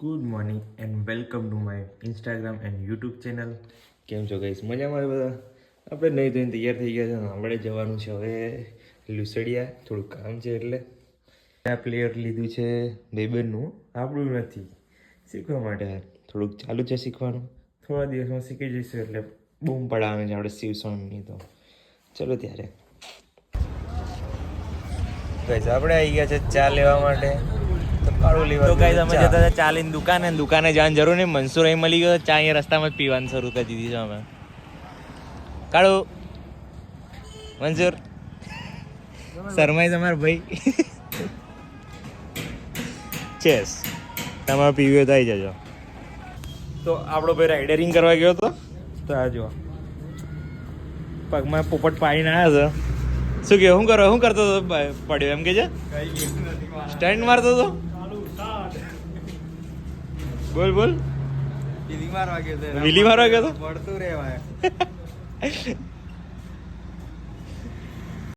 Good morning and welcome to my Instagram and YouTube channel. કેમ છો guys? મજામાં બધા? આપણે નહીં ધોઈને તૈયાર થઈ ગયા છે. આપણે જવાનું છે હવે લુસડિયા, થોડું કામ છે એટલે. આ પ્લેયર લીધું છે બેબનનું, આપણું નથી, શીખવા માટે. થોડુંક ચાલુ છે શીખવાનું, થોડા દિવસમાં શીખી જઈશું એટલે બૂમ પડાવે છે આપણે શિવસોનની. તો ચલો ત્યારે ગાઈસ આપણે આવી ગયા છે ચા લેવા માટે. તો ગાઈસ અમે જતા હતા ચાલીને દુકાને જવાની જરૂર નહીં. મનસુર અહીં મળી ગયો. ચા અહીંયા રસ્તામાં જ પીવાનું શરૂ કરી દીધી છે અમે. કાળુ મનસુર શર્માઈ તમારા ભાઈ. ચેસ તમારે પીવી હોય તો આવી જજો. તો આપણો ભાઈ રાઇડરિંગ કરવા ગયો હતો. તો આ જો પગમાં પોપટ પાડીને આવ્યા છે. શું કહે? શું કરતો હતો? પડ્યો એમ કે છે? સ્ટન્ટ મારતો હતો? બોલ વિલી મારવા ગયો હતો. પડતું રહેવાય.